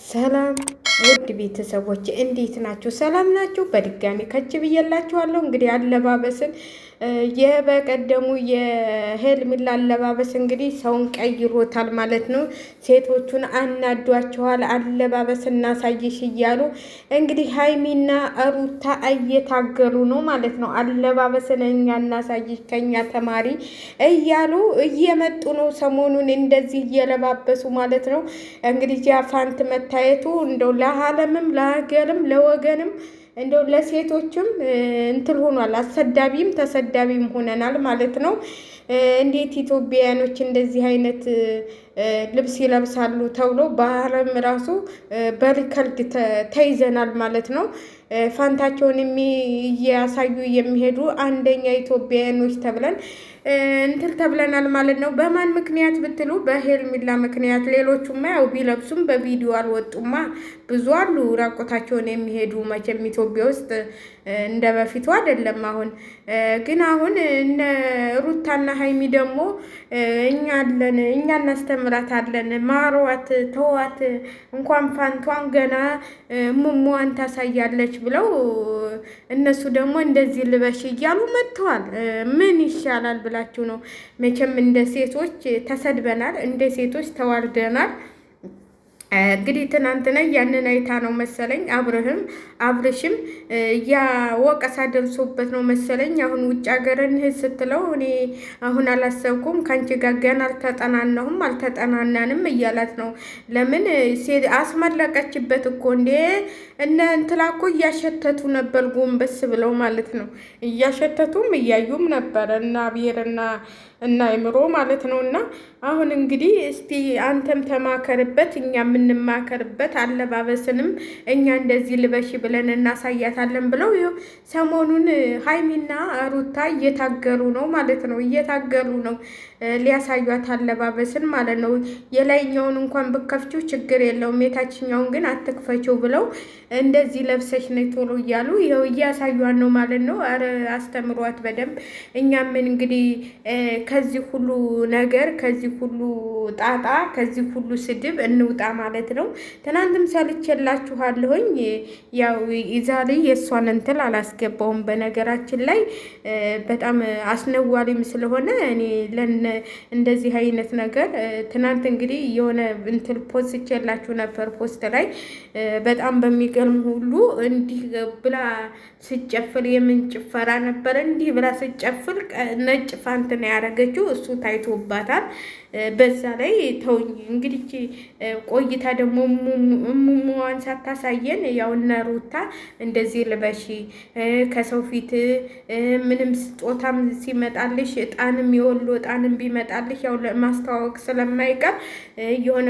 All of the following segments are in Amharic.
ሰላም ውድ ቤተሰቦች እንዴት ናችሁ? ሰላም ናችሁ? በድጋሚ ከች ብዬላችኋለሁ። እንግዲህ አለባበስን የበቀደሙ የሄርሜላ አለባበስ እንግዲህ ሰውን ቀይሮታል ማለት ነው። ሴቶቹን አናዷቸዋል። አለባበስ እናሳይሽ እያሉ እንግዲህ ሀይሚና ሩታ እየታገሉ ነው ማለት ነው። አለባበስን እኛ እናሳይሽ ከኛ ተማሪ እያሉ እየመጡ ነው። ሰሞኑን እንደዚህ እየለባበሱ ማለት ነው። እንግዲህ ጃፋንት መታየቱ እንደው ለዓለምም ለሀገርም ለወገንም እንደው ለሴቶችም እንትን ሆኗል። አሰዳቢም ተሰዳቢም ሆነናል ማለት ነው። እንዴት ኢትዮጵያውያኖች እንደዚህ አይነት ልብስ ይለብሳሉ ተብሎ በዓለም ራሱ በሪከርድ ተይዘናል ማለት ነው። ፋንታቸውን እያሳዩ የሚሄዱ አንደኛ ኢትዮጵያውያኖች ተብለን እንትን ተብለናል ማለት ነው። በማን ምክንያት ብትሉ በሄርሜላ ምክንያት። ሌሎቹማ ያው ቢለብሱም በቪዲዮ አልወጡማ። ብዙ አሉ ራቆታቸውን የሚሄዱ መቼም ኢትዮጵያ ውስጥ እንደ በፊቱ አይደለም። አሁን ግን አሁን እነ ሩታና ሀይሚ ደግሞ እኛ አለን፣ እኛ እናስተምራታለን፣ ማሯት፣ ተዋት፣ እንኳን ፋንቷን ገና ሙሟን ታሳያለች ብለው እነሱ ደግሞ እንደዚህ ልበሽ እያሉ መጥተዋል። ምን ይሻላል ብላችሁ ነው? መቼም እንደ ሴቶች ተሰድበናል፣ እንደ ሴቶች ተዋርደናል። እንግዲህ ትናንትና ያንን አይታ ነው መሰለኝ አብርሽም ወቀሳ ደርሶበት ነው መሰለኝ አሁን ውጭ ሀገርን ስትለው እኔ አሁን አላሰብኩም ከአንቺ ጋር ገና አልተጠናናንም እያላት ነው። ለምን አስመለቀችበት እኮ እንዴ! እነ እንትላ እኮ እያሸተቱ ነበር ጎንበስ ብለው ማለት ነው። እያሸተቱም እያዩም ነበር እና ብሔርና እና አይምሮ ማለት ነው። እና አሁን እንግዲህ እስቲ አንተም ተማከርበት፣ እኛ የምንማከርበት አለባበስንም እኛ እንደዚህ ልበሽ ብለን እናሳያታለን ብለው ይኸው ሰሞኑን ሀይሚና ሩታ እየታገሉ ነው ማለት ነው። እየታገሉ ነው ሊያሳዩት አለባበስን ማለት ነው። የላይኛውን እንኳን ብከፍችው ችግር የለውም የታችኛውን ግን አትክፈችው ብለው እንደዚህ ለብሰሽ ነይ ቶሎ እያሉ ይኸው እያሳዩን ነው ማለት ነው። ኧረ አስተምሯት በደንብ። እኛም እንግዲህ ከዚህ ሁሉ ነገር ከዚህ ሁሉ ጣጣ ከዚህ ሁሉ ስድብ እንውጣ ማለት ነው። ትናንትም ሰልቼላችኋለሁኝ። ያው ዛሬ የእሷን እንትን አላስገባውም። በነገራችን ላይ በጣም አስነዋሪም ስለሆነ እኔ እንደዚህ አይነት ነገር ትናንት እንግዲህ የሆነ እንትን ፖስቼላችሁ ነበር። ፖስት ላይ በጣም በሚገርም ሁሉ እንዲህ ብላ ስጨፍር የምን ጭፈራ ነበር? እንዲህ ብላ ስጨፍር ነጭ ፋንት ነው ያደረገችው። እሱ ታይቶባታል። በዛ ላይ ተውኝ እንግዲህ ቆይታ ደግሞ ሙሙዋን ሳታሳየን ያው እነ ሩታ እንደዚህ ልበሺ ከሰው ፊት ምንም ስጦታም ሲመጣልሽ እጣንም የወሎ እጣንም ቢመጣልሽ ያው ማስተዋወቅ ስለማይቀር የሆነ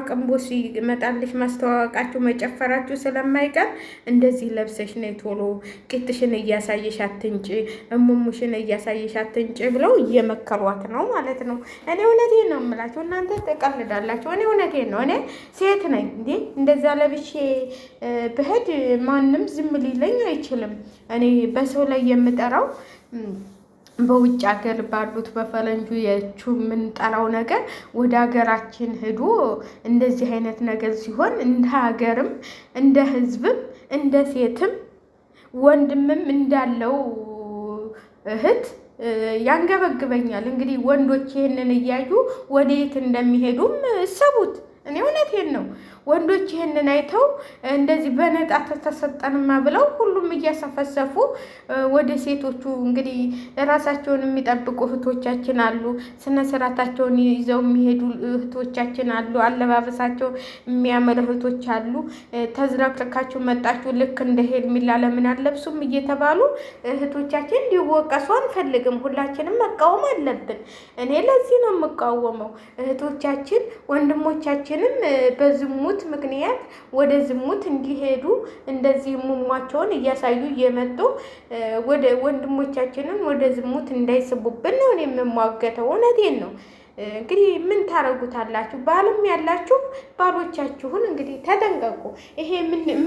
ቅንቦ ሲመጣልሽ ማስተዋወቃችሁ መጨፈራችሁ ስለማይቀር እንደዚህ ለብሰሽ ነይ ቶሎ ቂጥሽን እያሳየሽ አትንጭ፣ እሙሙሽን እያሳየሽ አትንጭ ብለው እየመከሯት ነው ማለት ነው። እኔ እውነቴን ነው የምላችሁ፣ እናንተ ትቀልዳላችሁ። እኔ እውነቴን ነው። እኔ ሴት ነኝ እንዴ እንደዛ ለብሼ ብሄድ ማንም ዝም ሊለኝ አይችልም። እኔ በሰው ላይ የምጠራው በውጭ ሀገር ባሉት በፈረንጁ የምንጠራው ነገር ወደ ሀገራችን ሄዶ እንደዚህ አይነት ነገር ሲሆን እንደ ሀገርም እንደ ሕዝብም እንደ ሴትም ወንድምም እንዳለው እህት ያንገበግበኛል። እንግዲህ ወንዶች ይሄንን እያዩ ወዴት እንደሚሄዱም እሰቡት። እኔ እውነቴን ነው። ወንዶች ይሄንን አይተው እንደዚህ በነጣ ተሰጠንማ ብለው ሁሉም እያሰፈሰፉ ወደ ሴቶቹ እንግዲህ ራሳቸውን የሚጠብቁ እህቶቻችን አሉ። ስነ ስርዓታቸውን ይዘው የሚሄዱ እህቶቻችን አሉ። አለባበሳቸው የሚያምር እህቶች አሉ። ተዝረክርካችሁ መጣችሁ ልክ እንደ ሄርሜላ ለምን አለብሱም እየተባሉ እህቶቻችን እንዲወቀሱ አንፈልግም። ሁላችንም መቃወም አለብን። እኔ ለዚህ ነው የምቃወመው። እህቶቻችን ወንድሞቻችንም በዝሙት ምክንያት ወደ ዝሙት እንዲሄዱ እንደዚህ ሙሟቸውን እያሳዩ እየመጡ ወደ ወንድሞቻችንን ወደ ዝሙት እንዳይስቡብን ነው የምሟገተው። እውነቴን ነው። እንግዲህ ምን ታረጉታላችሁ? ባልም ያላችሁ ባሎቻችሁን እንግዲህ ተጠንቀቁ። ይሄ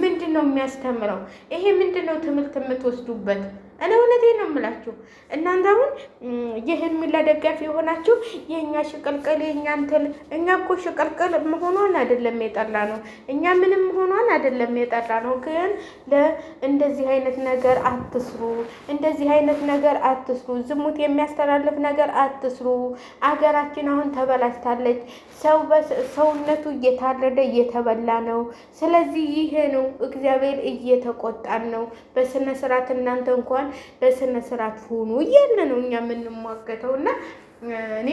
ምንድን ነው የሚያስተምረው? ይሄ ምንድን ነው ትምህርት የምትወስዱበት? እኔ እውነቴን ነው የምላችሁ። እናንተ አሁን የሄርሜላ ደጋፊ የሆናችሁ የእኛ ሽቅልቅል የእኛ እንትን፣ እኛ እኮ ሽቅልቅል መሆኗን አይደለም የጠላ ነው፣ እኛ ምንም መሆኗን አይደለም የጠላ ነው። ግን እንደዚህ አይነት ነገር አትስሩ፣ እንደዚህ አይነት ነገር አትስሩ፣ ዝሙት የሚያስተላልፍ ነገር አትስሩ። አገራችን አሁን ተበላሽታለች። ሰውነቱ እየታረደ እየተበላ ነው። ስለዚህ ይሄ ነው እግዚአብሔር እየተቆጣን ነው። በስነ ስርዓት እናንተ እንኳን በስነ ስርዓት ሁኑ እያለ ነው እኛ የምንሟገተው። እና እኔ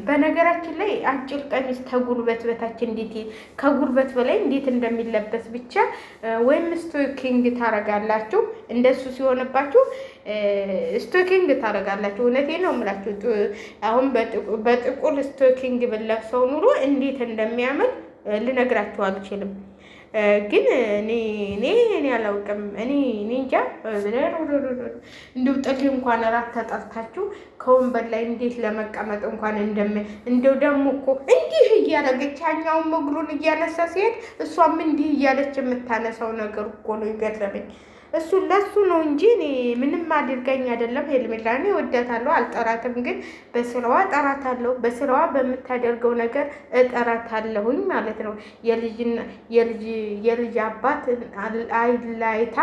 በነገራችን ላይ አጭር ቀሚስ ከጉልበት በታች እንዴት ከጉልበት በላይ እንዴት እንደሚለበስ ብቻ ወይም ስቶኪንግ ታረጋላችሁ። እንደሱ ሲሆንባችሁ ስቶኪንግ ታረጋላችሁ። እውነቴን ነው የምላችሁ። አሁን በጥቁር ስቶኪንግ ብለብሰው ኑሮ እንዴት እንደሚያምር ልነግራችሁ አልችልም። ግን እኔ አላውቅም። እኔ እንጃ። እንደው ጥሪ እንኳን እራት ተጠርታችሁ ከወንበር ላይ እንዴት ለመቀመጥ እንኳን እንደው ደግሞ እኮ እንዲህ እያደረገች ያኛውን እግሩን እያነሳ ሲሄድ እሷም እንዲህ እያለች የምታነሳው ነገር እኮ ነው ይገረመኝ። እሱ ለሱ ነው እንጂ እኔ ምንም አድርገኝ አይደለም። ሄርሜላ እኔ እወዳታለሁ፣ አልጠራትም። ግን በስራዋ እጠራታለሁ፣ በስራዋ በምታደርገው ነገር እጠራታለሁኝ ማለት ነው። የልጅ አባት አይላይታ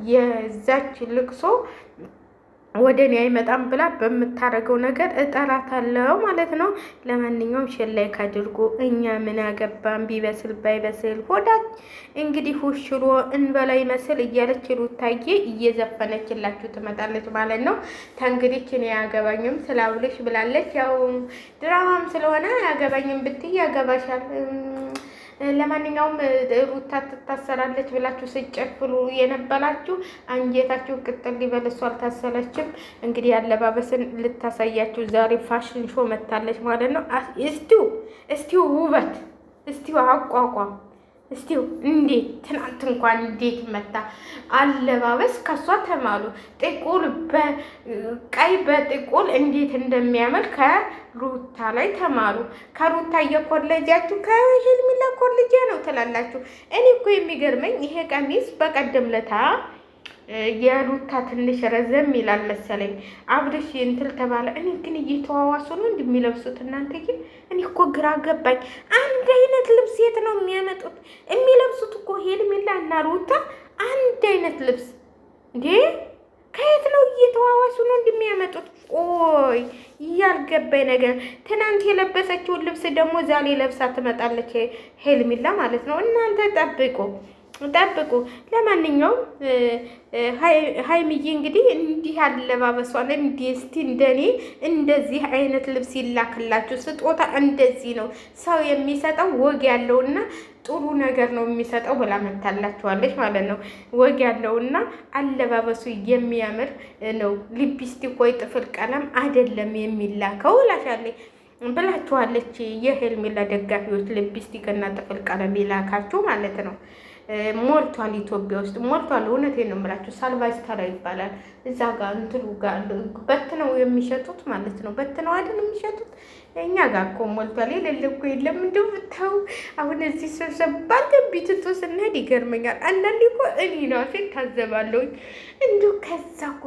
የዛች ልቅሶ ወደ እኔ አይመጣም ብላ በምታደርገው ነገር እጠራታለሁ ማለት ነው። ለማንኛውም ላይክ አድርጎ እኛ ምን አገባን ቢበስል ባይበስል ሆዳች እንግዲህ ሁሽሮ እንበላ ይመስል እያለች ሩታዬ እየዘፈነችላችሁ ትመጣለች ማለት ነው። ተንግዲህ እኔ ያገባኝም ስላውልሽ ብላለች። ያው ድራማም ስለሆነ ያገባኝም ብትይ ያገባሻል። ለማንኛውም ሩታ ትታሰራለች ብላችሁ ስጨፍሩ የነበራችሁ አንጀታችሁ ቅጥል ሊበል። እሷ አልታሰረችም። እንግዲህ አለባበስን ልታሳያችሁ ዛሬ ፋሽን ሾ መታለች ማለት ነው። እስቲው ውበት፣ እስቲው አቋቋም፣ እስቲው እንዴት ትናንት እንኳን እንዴት መታ አለባበስ ከሷ ተማሉ። ጥቁር በቀይ በጥቁር እንዴት እንደሚያምር ከሩታ ላይ ተማሩ። ከሩታ እየኮለጃችሁ ከሄርሜላ ኮልጃ ነው ትላላችሁ። እኔ እኮ የሚገርመኝ ይሄ ቀሚስ በቀደም ለታ የሩታ ትንሽ ረዘም ይላል መሰለኝ አብርሽ እንትን ተባለ። እኔ ግን እየተዋዋሱ ነው እንደሚለብሱት እናንተ። እኔ እኮ ግራ ገባኝ። አንድ አይነት ልብስ የት ነው የሚያመጡት? የሚለብሱት እኮ ሄርሜላ እና ሩታ አንድ አይነት ልብስ እንዴ! ከየት ነው እየተዋዋሱ ነው እንደሚያመጡት? ቆይ ያልገባኝ ነገር ትናንት የለበሰችውን ልብስ ደግሞ ዛሬ ለብሳ ትመጣለች ሄርሜላ ማለት ነው። እናንተ ጠብቁ። ለማንኛውም ሀይሚዬ እንግዲህ እንዲህ አለባበሷን እንዲህ እስቲ እንደኔ እንደዚህ አይነት ልብስ ይላክላችሁ። ስጦታ እንደዚህ ነው ሰው የሚሰጠው፣ ወግ ያለውና ጥሩ ነገር ነው የሚሰጠው ብላ መታላችኋለች ማለት ነው። ወግ ያለውና አለባበሱ የሚያምር ነው። ሊፕስቲክ ወይ ጥፍር ቀለም አይደለም የሚላከው ብላችኋለች። የሄርሜላ ደጋፊዎች ሊፕስቲክ እና ጥፍር ቀለም ይላካችሁ ማለት ነው። ሞልቷል፣ ኢትዮጵያ ውስጥ ሞልቷል። እውነቴን ነው የምላችሁ። ሳልቫጅ ተራ ይባላል። እዛ ጋር እንትኑ ጋር በትነው የሚሸጡት ማለት ነው። በትነው አይደል የሚሸጡት? እኛ ጋር እኮ ሞልቷል። የሌለ እኮ የለም። እንደው ብታው አሁን እዚህ ስብሰባ ገቢትቶ ስንሄድ ይገርመኛል። አንዳንዴ እኮ እኔ ራሴ ታዘባለሁ። እንደው ከዛ እኮ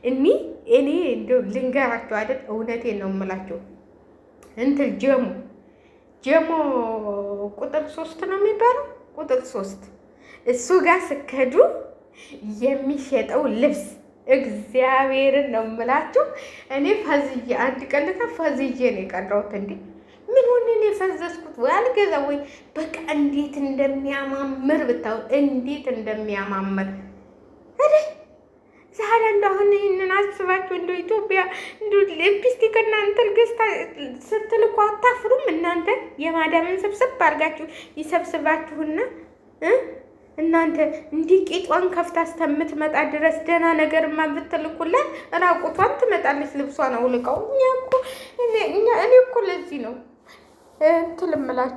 እኔ እንደው ልንገራችሁ አይደል? እውነቴን ነው የምላችሁ። እንትን ጀሞ ቁጥር 3 ነው የሚባለው። ቁጥር 3 እሱ ጋር ስከዱ የሚሸጠው ልብስ እግዚአብሔርን ነው የምላችሁ። እኔ ፈዝዬ አንድ ቀን ፈዝዬ ነው የቀረሁት። እንዴ ምን ሆነ ነው የፈዘዝኩት? ወይ አልገዛ ወይ በቃ እንዴት እንደሚያማምር ብታው፣ እንዴት እንደሚያማምር ዛሬ እንደሆነ ይህንን አስባችሁ እንደ ኢትዮጵያ እንደ ሊፕስቲክ እናንተ ገዝታ ስትልኩ አታፍሩም? እናንተ የማዳምን ሰብሰብ አድርጋችሁ ይሰብስባችሁና እናንተ እንዲህ ቂጧን ከፍታ እስከምትመጣ ድረስ ደህና ነገርማ ብትልኩላት ራቁቷን ትመጣለች። ልብሷን አውልቀው። እኔ እኮ ለዚህ ነው እንትን እምላችሁ።